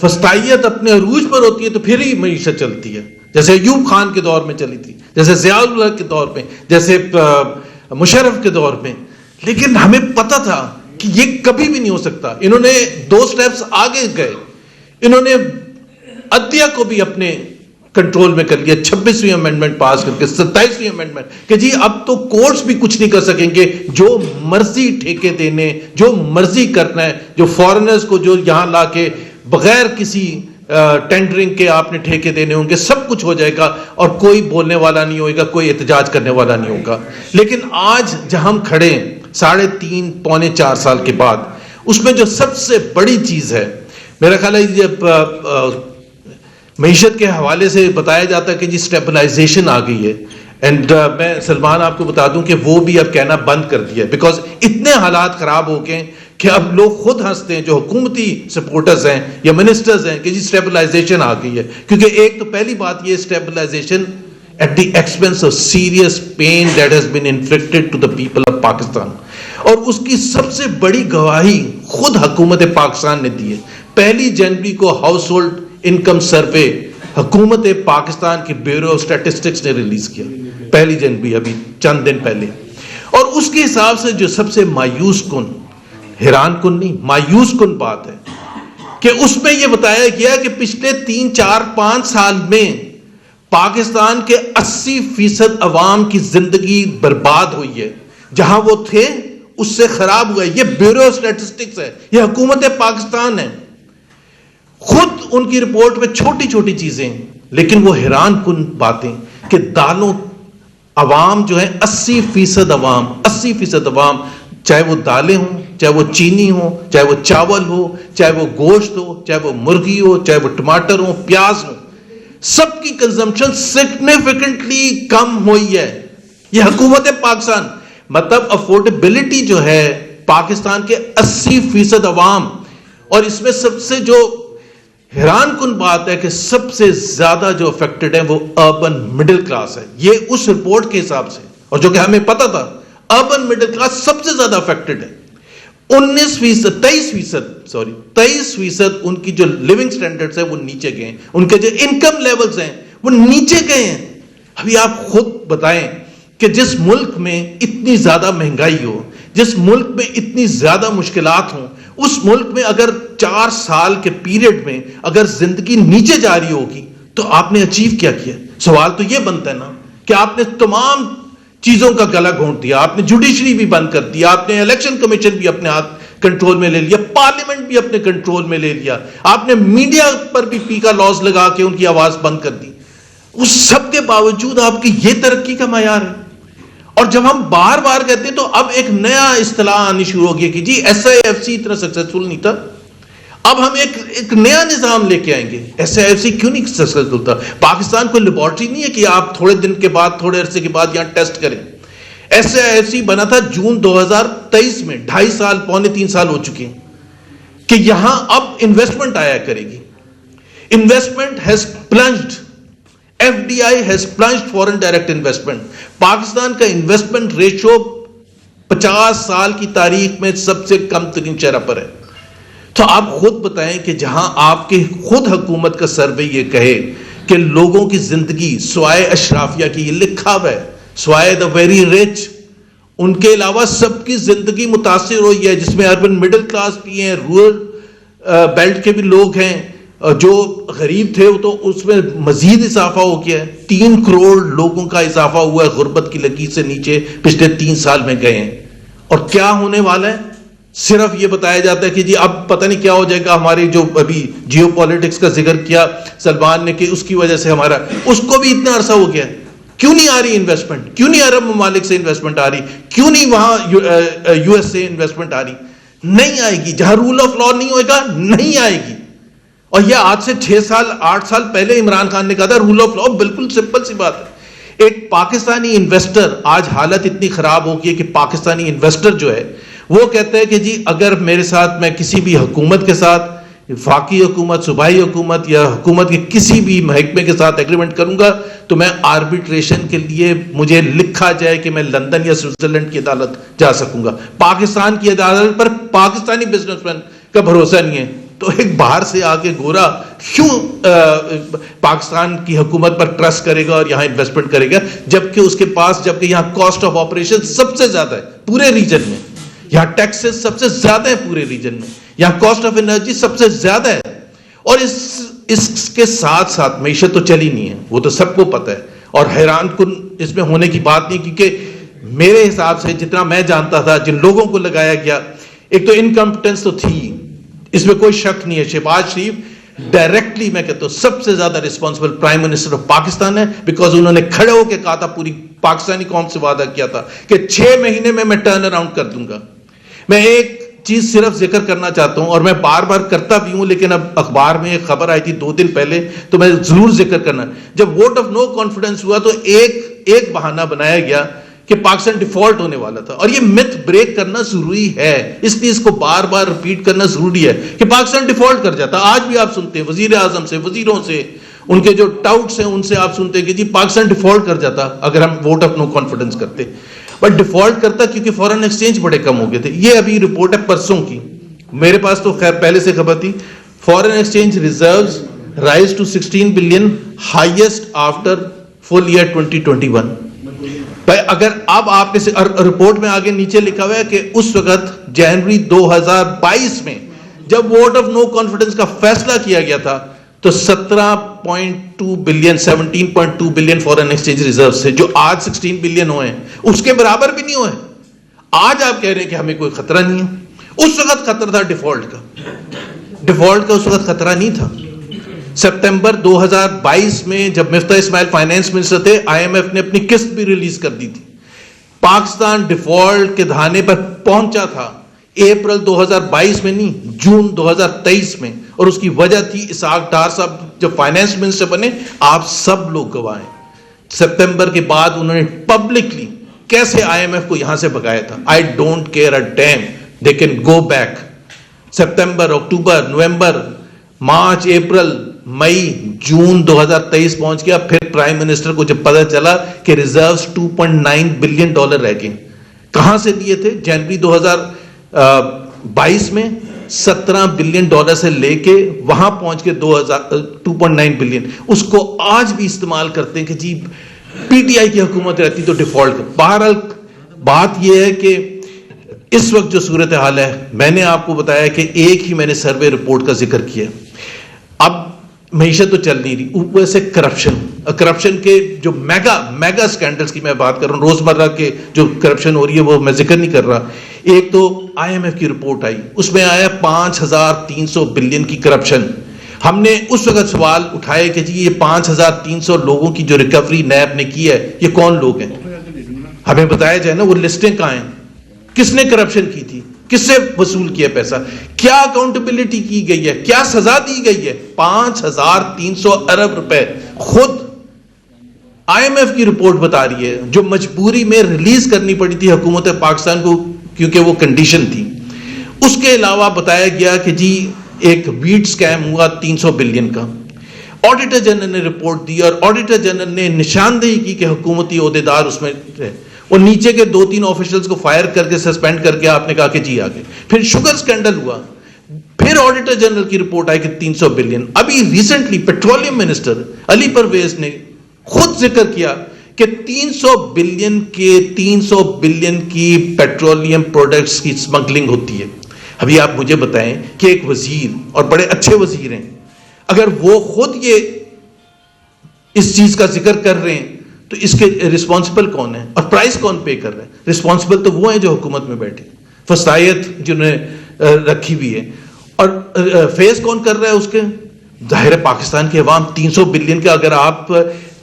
فسطائیت اپنے عروج پر ہوتی ہے تو پھر ہی معیشت چلتی ہے، جیسے ایوب خان کے دور میں چلی تھی، جیسے ضیاء الحق کے دور میں، جیسے مشرف کے دور میں. لیکن ہمیں پتا تھا کہ یہ کبھی بھی نہیں ہو سکتا. انہوں نے 2 سٹیپس آگے گئے، انہوں نے عدلیہ کو بھی اپنے کنٹرول میں کر لیا، 26ویں امینڈمنٹ پاس کر کے، 27ویں امینڈمنٹ کہ جی اب تو کورٹس بھی کچھ نہیں کر سکیں گے، جو مرضی ٹھیکے دینے، جو مرضی کرنا ہے، جو فارنرز کو جو یہاں لا کے بغیر کسی ٹینڈرنگ کے آپ نے ٹھیکے دینے ہوں گے، سب کچھ ہو جائے گا اور کوئی بولنے والا نہیں ہوگا، کوئی احتجاج کرنے والا نہیں ہوگا. لیکن آج جہاں ہم کھڑے ہیں 3.5 پونے 4 سال کے بعد، اس میں جو سب سے بڑی چیز ہے میرا خیال ہے جب معیشت کے حوالے سے بتایا جاتا ہے کہ جی اسٹیبلائزیشن آ گئی ہے. اینڈ میں سلمان آپ کو بتا دوں کہ وہ بھی اب کہنا بند کر دیا ہے، بیکاز اتنے حالات خراب ہو گئے کہ اب لوگ خود ہنستے ہیں جو حکومتی سپورٹرز ہیں یا منسٹرز ہیں کہ جی اسٹیبلائزیشن آ گئی ہے. کیونکہ ایک تو پہلی بات یہ stabilization at the expense of serious pain that has been inflicted to the people of Pakistan. اور اس کی سب سے بڑی گواہی خود حکومت پاکستان نے دی ہے. 1 جنوری کو ہاؤس ہولڈ انکم سروے حکومت پاکستان کے بیورو آف اسٹیٹسٹکس نے ریلیز کیا 1 جنوری، ابھی چند دن پہلے. اور اس کے حساب سے جو سب سے مایوس کن، حیران کن نہیں، مایوس کن بات ہے کہ اس میں یہ بتایا گیا کہ پچھلے 3 4 5 سال میں پاکستان کے 80% عوام کی زندگی برباد ہوئی ہے. جہاں وہ تھے اس سے خراب ہوا ہے. یہ بیورو آف اسٹیٹسٹکس ہے، یہ حکومت پاکستان ہے. خود ان کی رپورٹ میں چھوٹی چھوٹی چیزیں، لیکن وہ حیران کن باتیں کہ دالوں عوام جو ہے 80% عوام، چاہے وہ دالیں ہوں، چاہے وہ چینی ہو، چاہے وہ چاول ہو، چاہے وہ گوشت ہو، چاہے وہ مرغی ہو، چاہے وہ ٹماٹر ہو، پیاز ہو، سب کی کنزمپشن سگنیفیکنٹلی کم ہوئی ہے. یہ حکومت پاکستان، مطلب افورڈیبلٹی جو ہے پاکستان کے 80% عوام. اور اس میں سب سے جو حیران کن بات ہے کہ سب سے زیادہ جو افیکٹڈ ہے وہ اربن مڈل کلاس ہے. یہ اس رپورٹ کے حساب سے، اور جو کہ ہمیں پتا تھا، اربن مڈل کلاس سب سے زیادہ افیکٹڈ ہے. 23% ان کی جو لیونگ سٹینڈرڈز ہیں وہ نیچے گئے ہیں، ان کے جو انکم لیولز ہیں وہ نیچے گئے ہیں. ابھی آپ خود بتائیں کہ جس ملک میں اتنی زیادہ مہنگائی ہو، جس ملک میں اتنی زیادہ مشکلات ہوں، اس ملک میں اگر 4 سال کے پیریڈ میں اگر زندگی نیچے جا رہی ہوگی تو آپ نے اچیو کیا کیا؟ سوال تو یہ بنتا ہے نا کہ آپ نے تمام چیزوں کا گلا گھونٹ دیا، آپ نے جوڈیشری بھی بند کر دیا، آپ نے الیکشن کمیشن بھی اپنے ہاتھ کنٹرول میں لے لیا، پارلیمنٹ بھی اپنے کنٹرول میں لے لیا، آپ نے میڈیا پر بھی پیکا لاز لگا کے ان کی آواز بند کر دی. اس سب کے باوجود آپ کی یہ ترقی کا معیار ہے. اور جب ہم بار بار کہتے ہیں تو اب ایک نیا اصطلاح آنی شروع ہو گئی کہ جی SIFC اتنا سکسیسفل نہیں تھا، اب ہم ایک نیا نظام لے کے آئیں گے. SIFC کیوں نہیں سکسیسفل تھا؟ پاکستان کوئی لیبارٹری نہیں ہے کہ آپ تھوڑے دن کے بعد، تھوڑے عرصے کے بعد یہاں ٹیسٹ کریں. SIFC بنا تھا جون 2023 میں، 2.5 سال، پونے 3 سال ہو چکے ہیں کہ یہاں اب انویسٹمنٹ آیا کرے گی. Investment has plunged, FDI has plunged foreign direct investment. Pakistan کا انویسٹمنٹ ریشو 50 سال کی تاریخ میں سب سے کم ترین شرح پر ہے. تو آپ خود بتائیں کہ جہاں آپ کے خود حکومت کا سروے یہ کہے کہ لوگوں کی زندگی سوائے اشرافیہ کی، یہ لکھا ہوا ہے، سوائے دا ویری رچ، ان کے علاوہ سب کی زندگی متاثر ہوئی ہے، جس میں اربن مڈل کلاس بھی ہیں، رورل بیلٹ کے بھی لوگ ہیں، جو غریب تھے تو اس میں مزید اضافہ ہو گیا ہے. 3 کروڑ لوگوں کا اضافہ ہوا ہے، غربت کی لکیر سے نیچے پچھلے 3 سال میں گئے ہیں. اور کیا ہونے والا ہے؟ صرف یہ بتایا جاتا ہے کہ جی اب پتہ نہیں کیا ہو جائے گا. ہماری جو ابھی جیو پالیٹکس کا ذکر کیا سلمان نے کہ اس کی وجہ سے ہمارا، اس کو بھی اتنا عرصہ ہو گیا. کیوں نہیں آ رہی انویسٹمنٹ؟ کیوں نہیں عرب ممالک سے انویسٹمنٹ آ رہی؟ کیوں نہیں وہاں US سے انویسٹمنٹ آ رہی؟ نہیں آئے گی. جہاں رول آف لا نہیں ہوئے گا نہیں آئے گی. اور یہ آج سے 6 سال 8 سال پہلے عمران خان نے کہا تھا رول آف لا. بالکل سمپل سی بات ہے. ایک پاکستانی انویسٹر، آج حالت اتنی خراب ہو گئی ہے کہ پاکستانی انویسٹر جو ہے وہ کہتا ہے کہ جی اگر میرے ساتھ، میں کسی بھی حکومت کے ساتھ، وفاقی حکومت، صوبائی حکومت یا حکومت کے کسی بھی محکمے کے ساتھ ایگریمنٹ کروں گا تو میں آربیٹریشن کے لیے مجھے لکھا جائے کہ میں لندن یا سوئٹزرلینڈ کی عدالت جا سکوں گا. پاکستان کی عدالت پر پاکستانی بزنس مین کا بھروسہ نہیں ہے. تو ایک باہر سے آ کے گورا کیوں پاکستان کی حکومت پر ٹرسٹ کرے گا اور یہاں انویسٹمنٹ کرے گا، جبکہ اس کے پاس، جبکہ یہاں کاسٹ آف آپریشن سب سے زیادہ ہے پورے ریجن میں، یہاں ٹیکسز سب سے زیادہ ہے پورے ریجن میں، یہاں کاسٹ آف انرجی سب سے زیادہ ہے، اور اس کے ساتھ ساتھ معیشت تو چلی نہیں ہے، وہ تو سب کو پتہ ہے، اور حیران کن اس میں ہونے کی بات نہیں، کیونکہ میرے حساب سے جتنا میں جانتا تھا، جن لوگوں کو لگایا گیا، ایک تو انکمپٹنس تو تھی، اس میں کوئی شک نہیں ہے، شہباز شریف ڈائریکٹلی میں کہتا ہوں سب سے زیادہ responsible prime minister of Pakistan ہے، بیکاز انہوں نے کھڑے ہو کے کہا تھا، پوری پاکستانی قوم سے وعدہ کیا تھا کہ 6 مہینے میں ٹرن اراؤنڈ کر دوں گا۔ میں ایک چیز صرف ذکر کرنا چاہتا ہوں، اور میں بار بار کرتا بھی ہوں، لیکن اب اخبار میں ایک خبر آئی تھی 2 دن پہلے، تو میں ضرور ذکر کرنا، جب ووٹ آف نو کانفیڈنس ہوا تو ایک بہانہ بنایا گیا کہ پاکستان ڈیفالٹ ہونے والا تھا، اور یہ مت بریک کرنا ضروری ہے، اس لیے اس کو بار بار ریپیٹ کرنا ضروری ہے کہ پاکستان ڈیفالٹ کر جاتا۔ آج بھی آپ سنتے ہیں وزیر اعظم سے، وزیروں سے، ان کے جو ٹاؤٹس ہیں ان سے آپ سنتے ہیں کہ جی پاکستان ڈیفالٹ کر جاتا اگر ہم ووٹ آف نو کانفیڈنس کرتے، بٹ ڈیفالٹ کرتا کیونکہ فورن ایکسچینج بڑے کم ہو گئے تھے۔ یہ ابھی رپورٹ ہے پرسوں کی، میرے پاس تو خیر پہلے سے خبر تھی، foreign exchange reserves rise to 16 billion, highest after full year 2021۔ اگر اب آپ نے رپورٹ میں آگے نیچے لکھا ہوا ہے کہ اس وقت جنوری 2022 میں جب ووٹ آف نو کانفیڈنس کا فیصلہ کیا گیا تھا تو 17.2 بلین فورن ایکسچینج ریزرو سے، جو آج 16 بلین ہوئے ہیں، اس کے برابر بھی نہیں ہوئے۔ آج آپ کہہ رہے ہیں کہ ہمیں کوئی خطرہ نہیں ہے، اس وقت خطرہ تھا ڈیفالٹ کا اس وقت خطرہ نہیں تھا۔ ستمبر 2022 میں جب مفتاح اسماعیل فائنانس منسٹر تھے، آئی ایم ایف نے اپنی قسط بھی ریلیز کر دی تھی، پاکستان ڈیفالٹ کے دھانے پر پہنچا تھا اپریل 2022 میں نہیں، جون 2023 میں، اور اس کی وجہ تھی اسحاق ڈار صاحب جب فائنانس منسٹر بنے، آپ سب لوگ گواہ ہیں۔ ستمبر کے بعد انہوں نے پبلکلی کیسے آئی ایم ایف کو یہاں سے بھگایا تھا، I don't care a damn, they can go back. ستمبر، اکتوبر، نومبر، مارچ، اپریل، مئی، جون 2023 پہنچ گیا، پھر پرائم منسٹر کو جب پتہ چلا کہ ریزروز $2.9 بلین رہ گئے، کہاں سے لیے تھے؟ جنوری 2022 میں 17 بلین ڈالر سے لے کے وہاں پہنچ کے 2.9 بلین، اس کو آج بھی استعمال کرتے ہیں کہ جی پی ٹی آئی کی حکومت رہتی تو ڈیفالٹ۔ بہرحال بات یہ ہے کہ اس وقت جو صورتحال ہے، میں نے آپ کو بتایا کہ ایک ہی میں نے سروے رپورٹ کا ذکر کیا، اب معیشت تو چل نہیں رہی، اوپر سے کرپشن کے جو میگا سکینڈلز کی میں بات کر رہا ہوں، روزمرہ کے جو کرپشن ہو رہی ہے وہ میں ذکر نہیں کر رہا۔ ایک تو آئی ایم ایف کی رپورٹ آئی، اس میں آیا 5300 بلین کی کرپشن۔ ہم نے اس وقت سوال اٹھائے کہ جی یہ 5300 لوگوں کی جو ریکوری نیب نے کی ہے، یہ کون لوگ ہیں؟ ہمیں بتایا جائے نا، وہ لسٹیں کہاں ہیں، کس نے کرپشن کی تھی، کس سے وصول کیا پیسہ، کیا اکاؤنٹیبلٹی کی گئی ہے، کیا سزا دی گئی ہے؟ 5300 ارب روپے خود آئی ایم ایف کی رپورٹ بتا رہی ہے، جو مجبوری میں ریلیز کرنی پڑی تھی حکومت پاکستان کو کیونکہ وہ کنڈیشن تھی۔ اس کے علاوہ بتایا گیا کہ جی ایک ویٹ سکیم ہوا 300 بلین کا، آڈیٹر جنرل نے رپورٹ دی، اور آڈیٹر جنرل نے نشاندہی کی کہ حکومتی عہدیدار اس میں وہ نیچے کے 2-3 آفیشلز کو فائر کر کے سسپینڈ کر کے آپ نے کہا کہ جی آگے۔ پھر شوگر سکینڈل ہوا، پھر آڈیٹر جنرل کی رپورٹ آئی کہ 300 بلین۔ ابھی ریسنٹلی پیٹرولیم منسٹر علی پرویز نے خود ذکر کیا کہ 300 بلین کی پیٹرولیم پروڈکٹس کی سمگلنگ ہوتی ہے۔ ابھی آپ مجھے بتائیں کہ ایک وزیر، اور بڑے اچھے وزیر ہیں، اگر وہ خود یہ اس چیز کا ذکر کر رہے ہیں تو اس کے رسپانسبل کون ہے اور پرائز کون پے کر رہا ہے؟ رسپانسبل تو وہ ہیں جو حکومت میں بیٹھے، فسطائیت جنہوں نے رکھی ہوئی ہے، اور فیس کون کر رہا ہے اس کے؟ ظاہر ہے پاکستان کے عوام۔ 300 بلین کا اگر آپ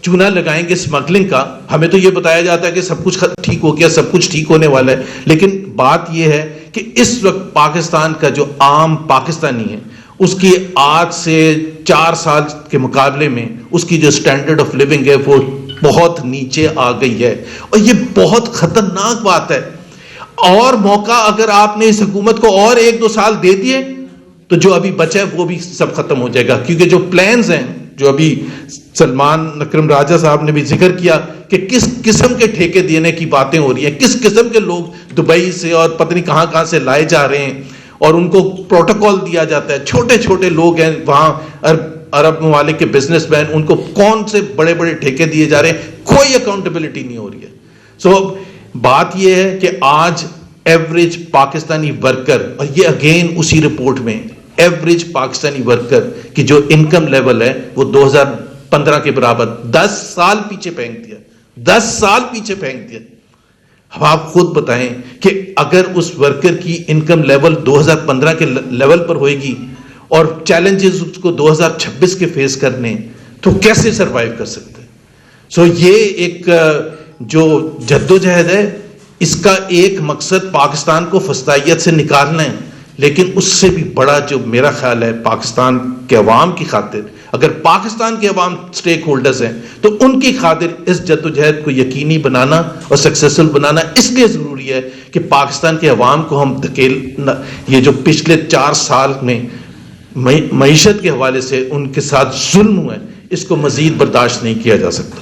چونا لگائیں گے سمگلنگ کا، ہمیں تو یہ بتایا جاتا ہے کہ سب کچھ ٹھیک ہو گیا، سب کچھ ٹھیک ہونے والا ہے، لیکن بات یہ ہے کہ اس وقت پاکستان کا جو عام پاکستانی ہے، اس کی آج سے 4 سال کے مقابلے میں اس کی جو سٹینڈرڈ آف لیونگ ہے وہ بہت نیچے آ گئی ہے، اور یہ بہت خطرناک بات ہے۔ اور موقع اگر آپ نے اس حکومت کو اور 1-2 سال دے دیے تو جو ابھی بچا ہے وہ بھی سب ختم ہو جائے گا، کیونکہ جو پلانز ہیں، جو ابھی سلمان اکرم راجہ صاحب نے بھی ذکر کیا کہ کس قسم کے ٹھیکے دینے کی باتیں ہو رہی ہیں، کس قسم کے لوگ دبئی سے اور پتہ نہیں کہاں کہاں سے لائے جا رہے ہیں، اور ان کو پروٹوکول دیا جاتا ہے. چھوٹے چھوٹے لوگ ہیں وہاں عرب ممالک کے بزنس مین, ان کو کون سے بڑے بڑے ٹھیکے دیے جا رہے ہیں, کوئی اکاؤنٹیبلٹی نہیں ہو رہی ہے. سو بات یہ ہے کہ آج ایوریج پاکستانی ورکر, اور یہ اگین اسی رپورٹ میں, ایوریج پاکستانی ورکر کی جو انکم لیول ہے وہ 2015 کے برابر 10 سال پیچھے پھینک دیا, 10 سال پیچھے پھینک دیا. اب آپ خود بتائیں کہ اگر اس ورکر کی انکم لیول 2015 کے لیول پر ہوئے گی اور چیلنجز اس کو 2026 کے فیس کرنے, تو کیسے سروائیو کر سکتے ہیں؟ سو یہ ایک جو جدوجہد ہے, اس کا ایک مقصد پاکستان کو فسطائیت سے نکالنا ہے, لیکن اس سے بھی بڑا جو میرا خیال ہے پاکستان کے عوام کی خاطر, اگر پاکستان کے عوام سٹیک ہولڈرز ہیں تو ان کی خاطر اس جدوجہد کو یقینی بنانا اور سکسیسفل بنانا اس لیے ضروری ہے کہ پاکستان کے عوام کو ہم یہ جو پچھلے 4 سال میں معیشت کے حوالے سے ان کے ساتھ ظلم ہوا ہے, اس کو مزید برداشت نہیں کیا جا سکتا.